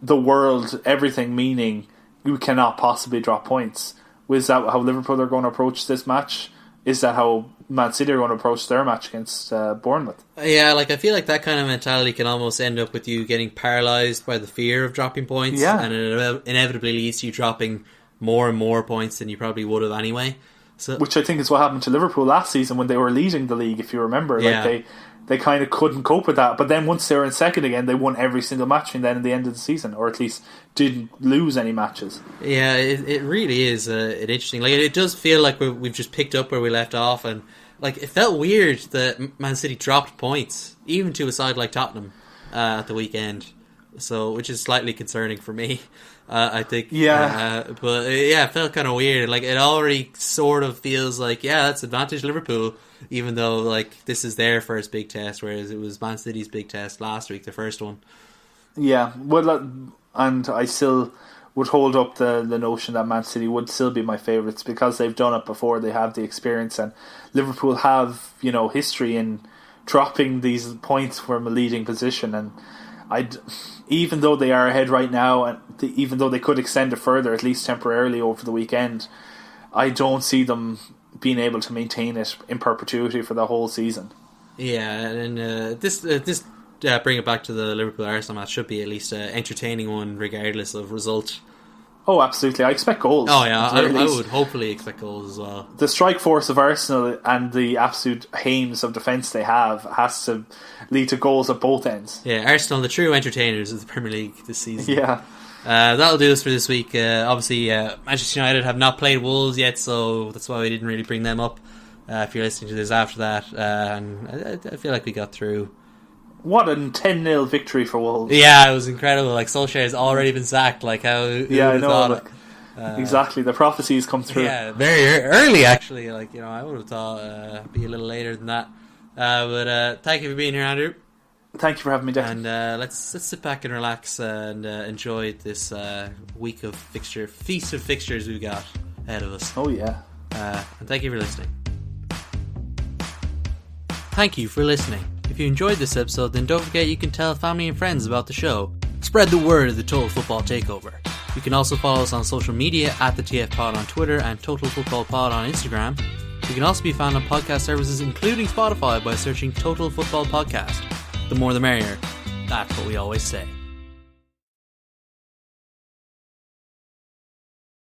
the world, everything meaning you cannot possibly drop points, is that how Liverpool are going to approach this match? Is that how Man City are going to approach their match against Bournemouth? Yeah, I feel like that kind of mentality can almost end up with you getting paralysed by the fear of dropping points, and it inevitably leads to you dropping more and more points than you probably would have anyway. So, which I think is what happened to Liverpool last season when they were leading the league, if you remember. They kind of couldn't cope with that. But then once they were in second again, they won every single match between then and the end of the season, or at least didn't lose any matches. Yeah, it really is interesting. It does feel like we've just picked up where we left off, and it felt weird that Man City dropped points, even to a side like Tottenham at the weekend. So, which is slightly concerning for me. I think. But it felt kind of weird. It already sort of feels like, that's advantage Liverpool, even though this is their first big test, whereas it was Man City's big test last week, the first one. Yeah, well, and I still would hold up the notion that Man City would still be my favourites because they've done it before. They have the experience, and Liverpool have history in dropping these points from a leading position, and even though they are ahead right now, and even though they could extend it further, at least temporarily over the weekend, I don't see them being able to maintain it in perpetuity for the whole season. Yeah, and this bring it back to the Liverpool-Arsenal match, should be at least an entertaining one regardless of result. Oh, absolutely. I expect goals. Oh, yeah. I would hopefully expect goals as well. The strike force of Arsenal and the absolute hames of defence they have has to lead to goals at both ends. Yeah, Arsenal, the true entertainers of the Premier League this season. Yeah. That'll do us for this week. Obviously, Manchester United have not played Wolves yet, so that's why we didn't really bring them up. If you're listening to this after that, and I feel like we got through. What a 10-0 victory for Wolves. Yeah, it was incredible. Solskjaer's already been sacked. I know. Exactly, the prophecies come through. Yeah, very early actually. I would have thought it'd be a little later than that. But thank you for being here, Andrew. Thank you for having me, Declan. And let's sit back and relax and enjoy this week of feast of fixtures we've got ahead of us. Oh yeah. And thank you for listening. Thank you for listening. If you enjoyed this episode, then don't forget you can tell family and friends about the show. Spread the word of the Total Football Takeover. You can also follow us on social media at the TF Pod on Twitter and Total Football Pod on Instagram. We can also be found on podcast services including Spotify by searching Total Football Podcast. The more the merrier. That's what we always say.